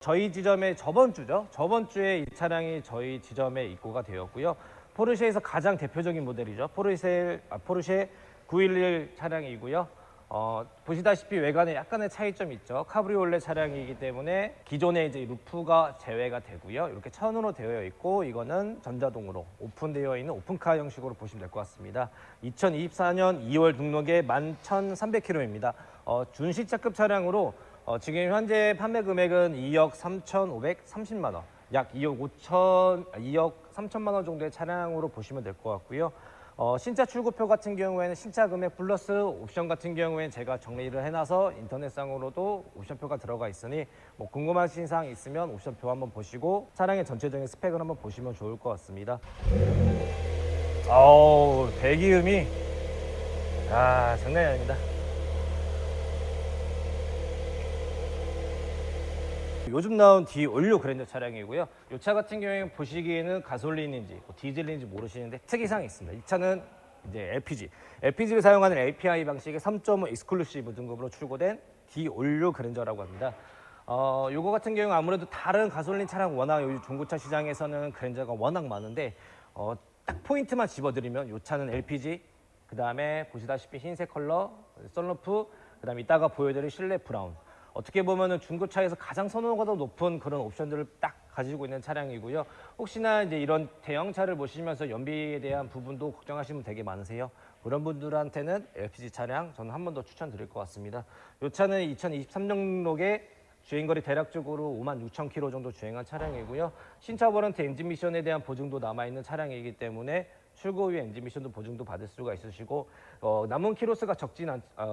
저희 지점에 저번 주죠. 저번 주에 이 차량이 저희 지점에 입고가 되었고요. 포르쉐에서 가장 대표적인 모델이죠. 포르쉐 911 차량이고요. 보시다시피 외관에 약간의 차이점이 있죠. 카브리올레 차량이기 때문에 기존에 이제 루프가 제외가 되고요. 이렇게 천으로 되어 있고 이거는 전자동으로 오픈되어 있는 오픈카 형식으로 보시면 될 것 같습니다. 2024년 2월 등록에 11,300km입니다. 준시차급 차량으로 지금 현재 판매 금액은 2억 3,530만 원, 약 2억 3천만 원 정도의 차량으로 보시면 될 것 같고요. 신차 출고표 같은 경우에는 신차 금액 플러스 옵션 같은 경우에는 제가 정리를 해놔서 인터넷상으로도 옵션표가 들어가 있으니 뭐 궁금하신 사항 있으면 옵션표 한번 보시고 차량의 전체적인 스펙을 한번 보시면 좋을 것 같습니다. 배기음이 장난이 아닙니다. 요즘 나온 D 올류 그랜저 차량이고요. 이 차 같은 경우에는 보시기에는 가솔린인지 디젤인지 모르시는데 특이사항이 있습니다. 이 차는 이제 LPG를 사용하는 API 방식의 3.5 익스클루시브 등급으로 출고된 D 올류 그랜저라고 합니다. 요거 같은 경우는 아무래도 다른 가솔린 차량 워낙 요즘 중고차 시장에서는 그랜저가 워낙 많은데 딱 포인트만 집어드리면 이 차는 LPG, 그 다음에 보시다시피 흰색 컬러, 썬루프, 그 다음에 이따가 보여드릴 실내 브라운. 어떻게 보면은 중고차에서 가장 선호도가 높은 그런 옵션들을 딱 가지고 있는 차량이고요. 혹시나 이제 이런 대형차를 보시면서 연비에 대한 부분도 걱정하시는 분 되게 많으세요. 그런 분들한테는 LPG 차량 저는 한 번 더 추천드릴 것 같습니다. 이 차는 2023년록에 주행거리 대략적으로 56,000km 정도 주행한 차량이고요. 신차 워런티 엔진 미션에 대한 보증도 남아있는 차량이기 때문에 출고 후에 엔진 미션도 보증도 받을 수가 있으시고 남은 키로수가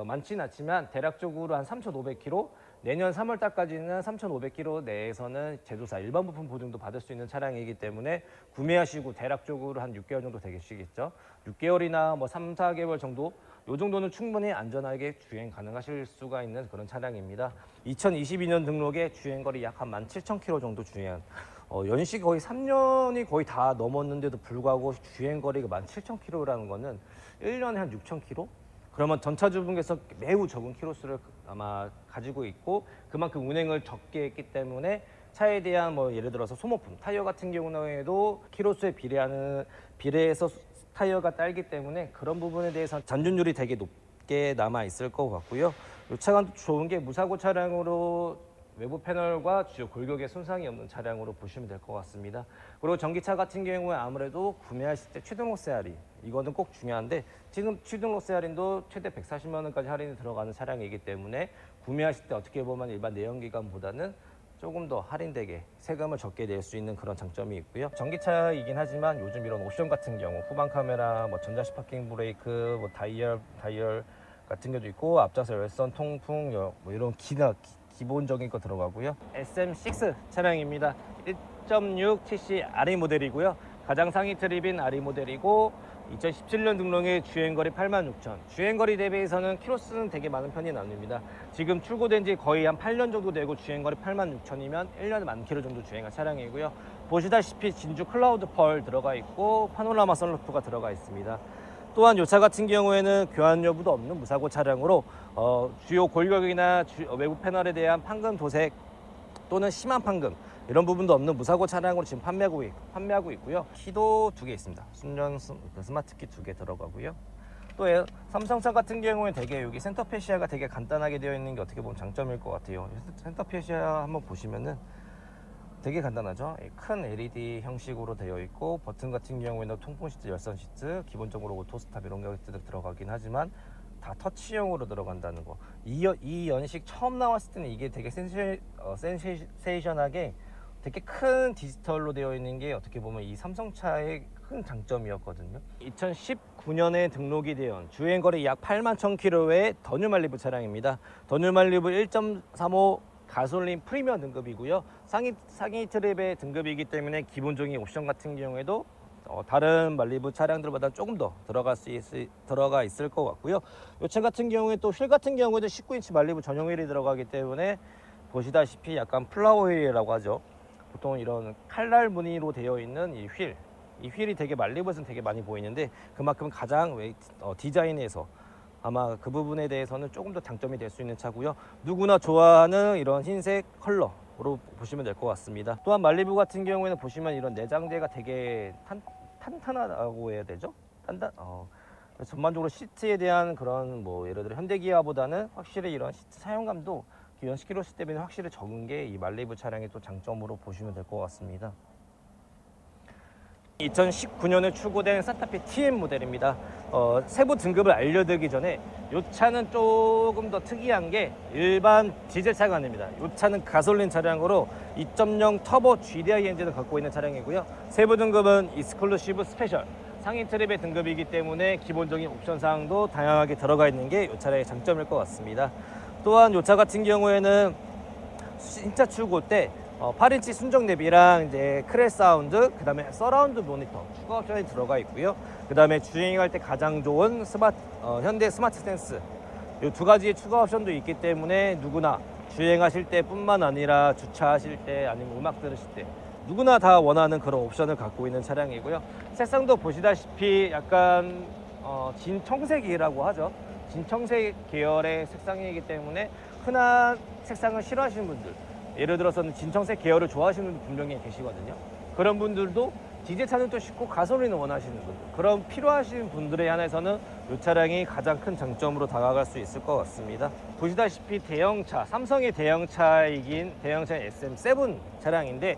많진 않지만 대략적으로 한 3,500km, 내년 3월 달까지는 3,500km 내에서는 제조사 일반 부품 보증도 받을 수 있는 차량이기 때문에 구매하시고 대략적으로 한 6개월 정도 되시겠죠. 6개월이나 뭐 3, 4개월 정도 이 정도는 충분히 안전하게 주행 가능하실 수가 있는 그런 차량입니다. 2022년 등록에 주행거리 약 한 17,000km 정도 주행한 연식 거의 3년이 거의 다 넘었는데도 불구하고 주행거리가 17,000km라는 거는 1년에 한 6,000km? 그러면 전차주분께서 매우 적은 키로수를 아마 가지고 있고 그만큼 운행을 적게 했기 때문에 차에 대한 뭐 예를 들어서 소모품, 타이어 같은 경우에도 키로수에 비례해서 타이어가 딸기 때문에 그런 부분에 대해서 잔존율이 되게 높게 남아 있을 것 같고요. 이 차가 좋은 게 무사고 차량으로 외부 패널과 주요 골격에 손상이 없는 차량으로 보시면 될 것 같습니다. 그리고 전기차 같은 경우에 아무래도 구매하실 때 취등 로스 할인 이거는 꼭 중요한데 지금 취등 로스 할인도 최대 140만 원까지 할인이 들어가는 차량이기 때문에 구매하실 때 어떻게 보면 일반 내연기관보다는 조금 더 할인되게 세금을 적게 낼 수 있는 그런 장점이 있고요. 전기차이긴 하지만 요즘 이런 옵션 같은 경우 후방 카메라, 뭐 전자식 파킹 브레이크, 뭐 다이얼 같은 게도 있고 앞좌석 열선, 통풍 뭐 이런 기본적인 거 들어가고요. SM6 차량입니다. 1.6 TC RE 모델이고요. 가장 상위 트립인 RE 모델이고 2017년 등록에 주행거리 86,000. 주행거리 대비해서는 키로수는 되게 많은 편이 아닙니다. 지금 출고된 지 거의 한 8년 정도 되고 주행거리 86,000이면 1년에 10,000km 정도 주행한 차량이고요. 보시다시피 진주 클라우드 펄 들어가 있고 파노라마 선루프가 들어가 있습니다. 또한 이 차 같은 경우에는 교환 여부도 없는 무사고 차량으로 주요 골격이나 외부 패널에 대한 판금 도색 또는 심한 판금 이런 부분도 없는 무사고 차량으로 지금 판매하고 있고요. 키도 2개 있습니다. 순정 스마트키 2개 들어가고요. 또 삼성차 같은 경우에 되게 여기 센터 페시아가 되게 간단하게 되어 있는 게 어떻게 보면 장점일 것 같아요. 센터 페시아 한번 보시면은 되게 간단하죠. 큰 LED 형식으로 되어 있고 버튼 같은 경우에는 통풍 시트, 열선 시트, 기본적으로 오토 스탑 이런 것들도 들어가긴 하지만 다 터치형으로 들어간다는 거. 이 연식 처음 나왔을 때는 이게 되게 센세이션하게 되게 큰 디지털로 되어 있는 게 어떻게 보면 이 삼성차의 큰 장점이었거든요. 2019년에 등록이 되어 주행거리 약 81,000km의 더뉴말리부 차량입니다. 더뉴말리부 1.35 가솔린 프리미엄 등급이고요. 상위 트립의 등급이기 때문에 기본적인 옵션 같은 경우에도 다른 말리부 차량들보다 조금 더 들어가 있을 것 같고요. 이 차 같은 경우에 또 휠 같은 경우에도 19인치 말리부 전용 휠이 들어가기 때문에 보시다시피 약간 플라워 휠이라고 하죠. 보통 이런 칼날 무늬로 되어 있는 이 휠이 되게 말리부에서는 되게 많이 보이는데 그만큼 가장 디자인에서 아마 그 부분에 대해서는 조금 더 장점이 될 수 있는 차고요. 누구나 좋아하는 이런 흰색 컬러 차량으로 보시면 될 것 같습니다. 또한 말리부 같은 경우에는 보시면 이런 내장재가 되게 탄탄하다고 해야 되죠? 전반적으로 시트에 대한 그런 뭐 예를 들어 현대기아보다는 확실히 이런 시트 사용감도 기존 10km 대비는 확실히 적은 게 이 말리부 차량의 또 장점으로 보시면 될 것 같습니다. 2019년에 출고된 산타페 TM 모델입니다. 세부 등급을 알려드리기 전에 이 차는 조금 더 특이한 게 일반 디젤 차가 아닙니다. 이 차는 가솔린 차량으로 2.0 터보 GDI 엔진을 갖고 있는 차량이고요. 세부 등급은 익스클루시브 스페셜 상위 트립의 등급이기 때문에 기본적인 옵션 사항도 다양하게 들어가 있는 게 이 차량의 장점일 것 같습니다. 또한 이 차 같은 경우에는 신차 출고 때 8인치 순정 내비랑 이제 크레 사운드, 그 다음에 서라운드 모니터 추가 옵션이 들어가 있고요. 그 다음에 주행할 때 가장 좋은 현대 스마트 센스 이 두 가지의 추가 옵션도 있기 때문에 누구나 주행하실 때뿐만 아니라 주차하실 때 아니면 음악 들으실 때 누구나 다 원하는 그런 옵션을 갖고 있는 차량이고요. 색상도 보시다시피 약간 진청색이라고 하죠. 진청색 계열의 색상이기 때문에 흔한 색상을 싫어하시는 분들, 예를 들어서는 진청색 계열을 좋아하시는 분들 분명히 계시거든요. 그런 분들도 디젤 차는 또 쉽고 가솔린을 원하시는 분들, 그런 필요하신 분들에 한해서는 이 차량이 가장 큰 장점으로 다가갈 수 있을 것 같습니다. 보시다시피 대형차, 삼성의 대형차이긴 대형차 SM7 차량인데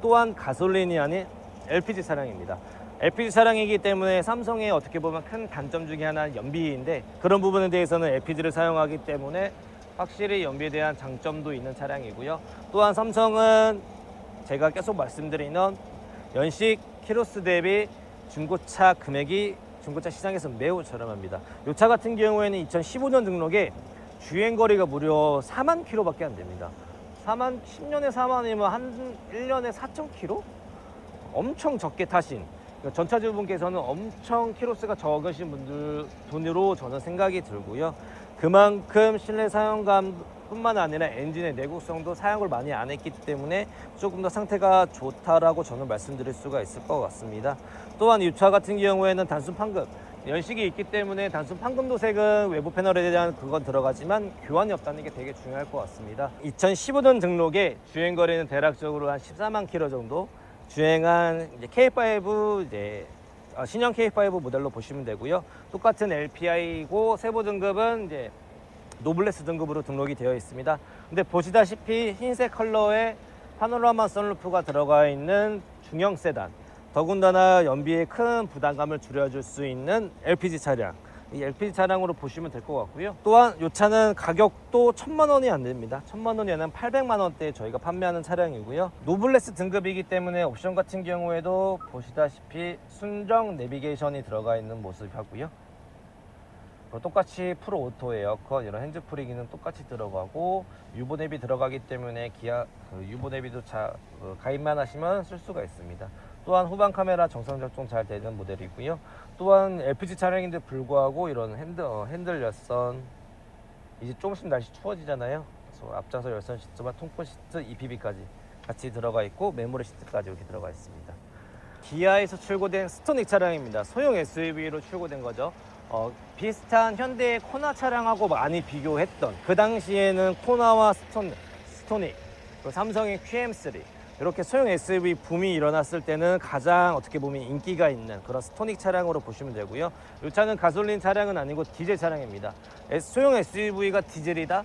또한 가솔린이 아닌 LPG 차량입니다. LPG 차량이기 때문에 삼성의 어떻게 보면 큰 단점 중에 하나는 연비인데 그런 부분에 대해서는 LPG를 사용하기 때문에 확실히 연비에 대한 장점도 있는 차량이고요. 또한 삼성은 제가 계속 말씀드리는 연식 키로수 대비 중고차 금액이 중고차 시장에서 매우 저렴합니다. 이 차 같은 경우에는 2015년 등록에 주행거리가 무려 4만 킬로밖에 안 됩니다. 10년에 4만이면 한 1년에 4천 킬로? 엄청 적게 타신 전차주분께서는 엄청 키로수가 적으신 분들 돈으로 저는 생각이 들고요. 그만큼 실내 사용감뿐만 아니라 엔진의 내구성도 사용을 많이 안 했기 때문에 조금 더 상태가 좋다라고 저는 말씀드릴 수가 있을 것 같습니다. 또한 이 차 같은 경우에는 단순 판금 연식이 있기 때문에 단순 판금 도색은 외부 패널에 대한 그건 들어가지만 교환이 없다는 게 되게 중요할 것 같습니다. 2015년 등록에 주행거리는 대략적으로 한 14만 킬로 정도 주행한 이제 K5 신형 K5 모델로 보시면 되고요. 똑같은 LPI고 세부 등급은 이제 노블레스 등급으로 등록이 되어 있습니다. 근데 보시다시피 흰색 컬러의 파노라마 선루프가 들어가 있는 중형 세단, 더군다나 연비에 큰 부담감을 줄여줄 수 있는 LPG 차량, 이 LPG 차량으로 보시면 될 것 같고요. 또한 이 차는 가격도 1,000만 원이 안 됩니다. 1,000만 원이 아니라 800만 원대에 저희가 판매하는 차량이고요. 노블레스 등급이기 때문에 옵션 같은 경우에도 보시다시피 순정 내비게이션이 들어가 있는 모습이고요. 똑같이 프로 오토 에어컨 이런 핸즈프리 기능 똑같이 들어가고 유보 내비 들어가기 때문에 기아 유보 내비도 가입만 하시면 쓸 수가 있습니다. 또한 후방 카메라 정상 작동 잘 되는 모델이고요. 또한 LPG 차량인데 불구하고 이런 핸들 열선, 이제 조금씩 날씨 추워지잖아요. 그래서 앞좌석 열선 시트와 통풍 시트, EPB까지 같이 들어가 있고 메모리 시트까지 이렇게 들어가 있습니다. 기아에서 출고된 스토닉 차량입니다. 소형 SUV로 출고된 거죠. 비슷한 현대의 코나 차량하고 많이 비교했던 그 당시에는 코나와 스토닉, 그리고 삼성의 QM3 이렇게 소형 SUV 붐이 일어났을 때는 가장 어떻게 보면 인기가 있는 그런 스토닉 차량으로 보시면 되고요. 이 차는 가솔린 차량은 아니고 디젤 차량입니다. 소형 SUV가 디젤이다?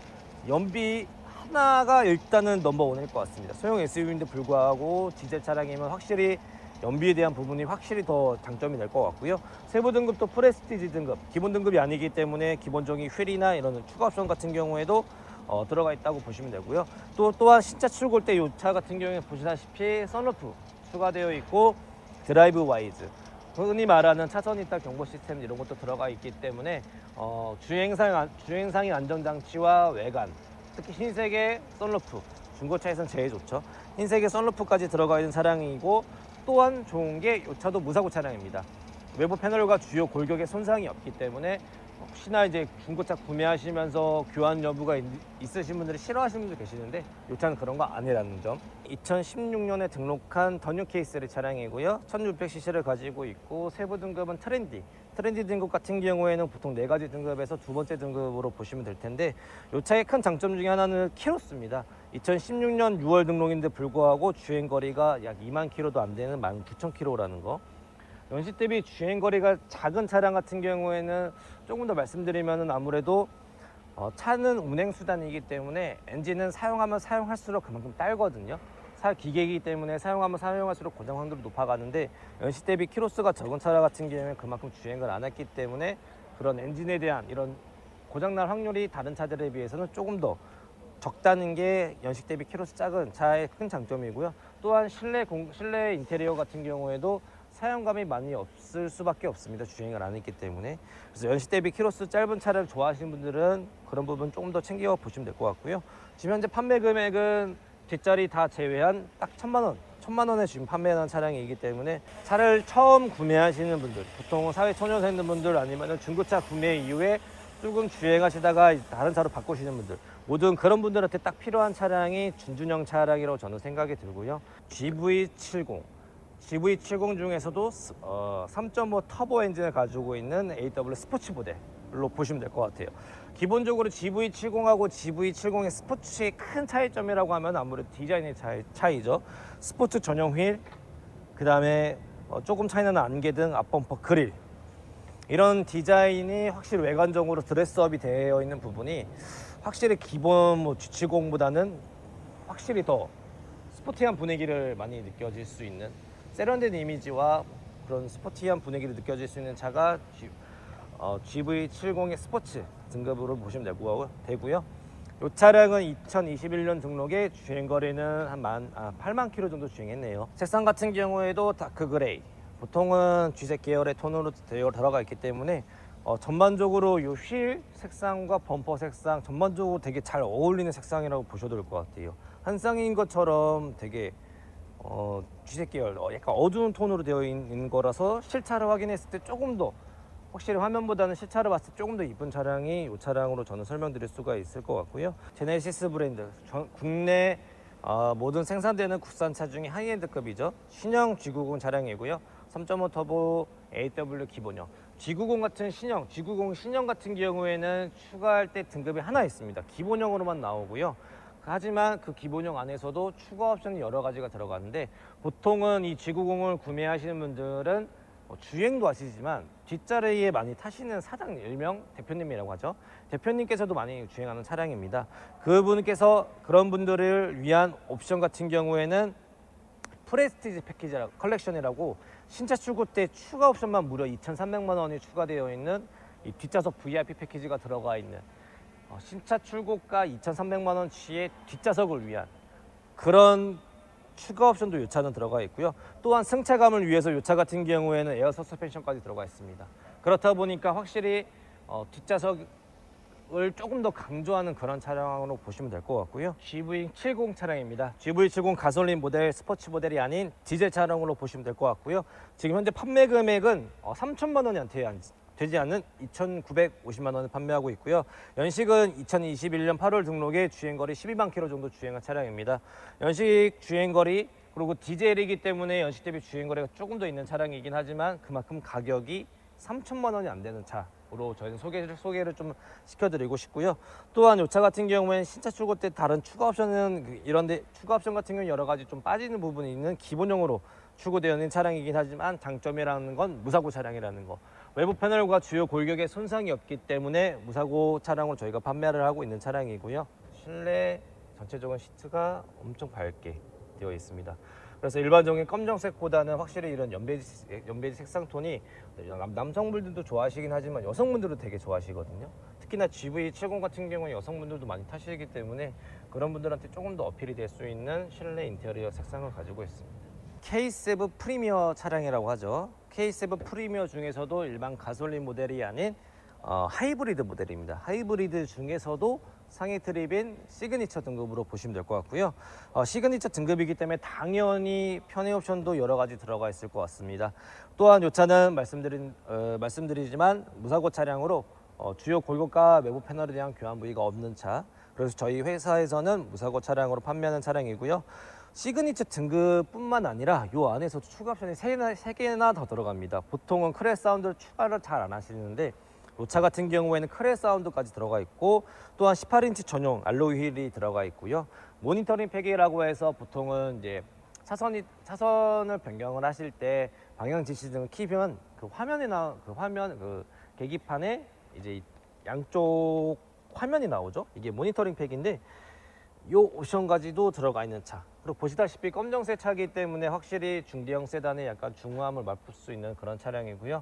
연비 하나가 일단은 넘버원일 것 같습니다. 소형 SUV인데 불구하고 디젤 차량이면 확실히 연비에 대한 부분이 확실히 더 장점이 될 것 같고요. 세부 등급도 프레스티지 등급, 기본 등급이 아니기 때문에 기본적인 휠이나 이런 추가 옵션 같은 경우에도 들어가 있다고 보시면 되고요. 또한 신차 출고 때 이 차 같은 경우에 보시다시피 선루프 추가되어 있고 드라이브 와이즈, 흔히 말하는 차선 이탈 경보 시스템 이런 것도 들어가 있기 때문에 주행상의 안전장치와 외관, 특히 흰색의 선루프, 중고차에서는 제일 좋죠. 흰색의 선루프까지 들어가 있는 차량이고 또한 좋은 게 이 차도 무사고 차량입니다. 외부 패널과 주요 골격에 손상이 없기 때문에 혹시나 이제 중고차 구매하시면서 교환 여부가 있으신 분들이 싫어하시는 분들 계시는데 이 차는 그런 거 아니라는 점. 2016년에 등록한 더 뉴 K3 차량이고요. 1600cc를 가지고 있고 세부 등급은 트렌디, 트렌디 등급 같은 경우에는 보통 4가지 등급에서 두 번째 등급으로 보시면 될 텐데 이 차의 큰 장점 중에 하나는 키로수입니다. 2016년 6월 등록인데 불구하고 주행거리가 약 2만 킬로도 안 되는 19,000킬로라는 거. 연식 대비 주행거리가 작은 차량 같은 경우에는 조금 더 말씀드리면 아무래도 차는 운행수단이기 때문에 엔진은 사용하면 사용할수록 그만큼 딸거든요. 기계이기 때문에 사용하면 사용할수록 고장 확률이 높아가는데 연식 대비 키로수가 적은 차량 같은 경우에는 그만큼 주행을 안 했기 때문에 그런 엔진에 대한 이런 고장날 확률이 다른 차들에 비해서는 조금 더 적다는 게 연식 대비 키로수 작은 차의 큰 장점이고요. 또한 실내 인테리어 같은 경우에도 사용감이 많이 없을 수밖에 없습니다. 주행을 안 했기 때문에. 그래서 연식 대비 키로수 짧은 차를 좋아하시는 분들은 그런 부분 조금 더 챙겨 보시면 될 것 같고요. 지금 현재 판매 금액은 뒷자리 다 제외한 딱 1,000만 원에 지금 판매하는 차량이기 때문에 차를 처음 구매하시는 분들, 보통 사회 초년생 분들 아니면 중고차 구매 이후에 조금 주행하시다가 다른 차로 바꾸시는 분들, 모든 그런 분들한테 딱 필요한 차량이 준준형 차량이라고 저는 생각이 들고요. GV70 중에서도 3.5 터보 엔진을 가지고 있는 AW 스포츠 모델로 보시면 될 것 같아요. 기본적으로 GV70하고 GV70의 스포츠의 큰 차이점이라고 하면 아무래도 디자인의 차이죠. 스포츠 전용 휠, 그 다음에 조금 차이나는 안개등, 앞범퍼 그릴, 이런 디자인이 확실히 외관적으로 드레스업이 되어 있는 부분이 확실히 기본 G70보다는 확실히 더 스포티한 분위기를 많이 느껴질 수 있는, 세련된 이미지와 그런 스포티한 분위기를 느껴질 수 있는 차가 GV70의 스포츠 등급으로 보시면 되고요. 이 차량은 2021년 등록에 주행거리는 한 8만 킬로 정도 주행했네요. 색상 같은 경우에도 다크 그레이, 보통은 쥐색 계열의 톤으로 들어가 있기 때문에 전반적으로 이 휠 색상과 범퍼 색상 전반적으로 되게 잘 어울리는 색상이라고 보셔도 될 것 같아요. 한 쌍인 것처럼 되게 쥐색 계열, 약간 어두운 톤으로 되어 있는 거라서 실차를 확인했을 때 조금 더 확실히 화면보다는 실차를 봤을 때 조금 더 이쁜 차량이 이 차량으로 저는 설명드릴 수가 있을 것 같고요. 제네시스 브랜드, 국내 모든 생산되는 국산차 중에 하이엔드급이죠. 신형 G90 차량이고요. 3.5 터보 AW 기본형. G90 신형 같은 경우에는 추가할 때 등급이 하나 있습니다. 기본형으로만 나오고요. 하지만 그 기본형 안에서도 추가 옵션이 여러 가지가 들어가는데, 보통은 이 G90을 구매하시는 분들은 주행도 하시지만 뒷자리에 많이 타시는 사장, 일명 대표님이라고 하죠. 대표님께서도 많이 주행하는 차량입니다. 그분께서 그런 분들을 위한 옵션 같은 경우에는 프레스티지 패키지 컬렉션이라고 신차 출고 때 추가 옵션만 무려 2,300만 원이 추가되어 있는 이 뒷좌석 VIP 패키지가 들어가 있는, 신차 출고가 2,300만 원치의 뒷좌석을 위한 그런 추가 옵션도 이 차는 들어가 있고요. 또한 승차감을 위해서 이 차 같은 경우에는 에어 서스펜션까지 들어가 있습니다. 그렇다 보니까 확실히 뒷좌석을 조금 더 강조하는 그런 차량으로 보시면 될 것 같고요. GV70 차량입니다. GV70 가솔린 모델, 스포츠 모델이 아닌 디젤 차량으로 보시면 될 것 같고요. 지금 현재 판매 금액은 3천만 원이 되지 않는 2,950만 원을 판매하고 있고요. 연식은 2021년 8월 등록에 주행거리 12만 킬로 정도 주행한 차량입니다. 연식 주행거리, 그리고 디젤이기 때문에 연식 대비 주행거리가 조금 더 있는 차량이긴 하지만 그만큼 가격이 3천만 원이 안 되는 차로 저희는 소개를 좀 시켜드리고 싶고요. 또한 이 차 같은 경우에는 신차 출고 때 다른 추가 옵션은 이런데 추가 옵션 같은 경우는 여러 가지 좀 빠지는 부분이 있는 기본형으로 출고되어 있는 차량이긴 하지만 장점이라는 건 무사고 차량이라는 거. 외부 패널과 주요 골격에 손상이 없기 때문에 무사고 차량으로 저희가 판매를 하고 있는 차량이고요. 실내 전체적인 시트가 엄청 밝게 되어 있습니다. 그래서 일반적인 검정색보다는 확실히 이런 연베지 색상 톤이 남성분들도 좋아하시긴 하지만 여성분들도 되게 좋아하시거든요. 특히나 GV70 같은 경우는 여성분들도 많이 타시기 때문에 그런 분들한테 조금 더 어필이 될 수 있는 실내 인테리어 색상을 가지고 있습니다. K7 프리미어 차량이라고 하죠. K7 프리미어 중에서도 일반 가솔린 모델이 아닌 하이브리드 모델입니다. 하이브리드 중에서도 상위 트립인 시그니처 등급으로 보시면 될 것 같고요. 시그니처 등급이기 때문에 당연히 편의 옵션도 여러 가지 들어가 있을 것 같습니다. 또한 이 차는 말씀드리지만 무사고 차량으로 주요 골격과 외부 패널에 대한 교환 부위가 없는 차. 그래서 저희 회사에서는 무사고 차량으로 판매하는 차량이고요. 시그니처 등급뿐만 아니라 이 안에서도 추가 옵션이 3개나 더 들어갑니다. 보통은 크레 사운드를 추가를 잘 안 하시는데 이 차 같은 경우에는 크레 사운드까지 들어가 있고 또한 18인치 전용 알로이 휠이 들어가 있고요. 모니터링 팩이라고 해서 보통은 이제 차선을 변경을 하실 때 방향 지시 등을 키면 그 화면 그 계기판에 이제 양쪽 화면이 나오죠. 이게 모니터링 팩인데 요 옵션까지도 들어가 있는 차. 그리고 보시다시피 검정색 차이기 때문에 확실히 중대형 세단의 약간 중후함을 맛볼 수 있는 그런 차량이고요.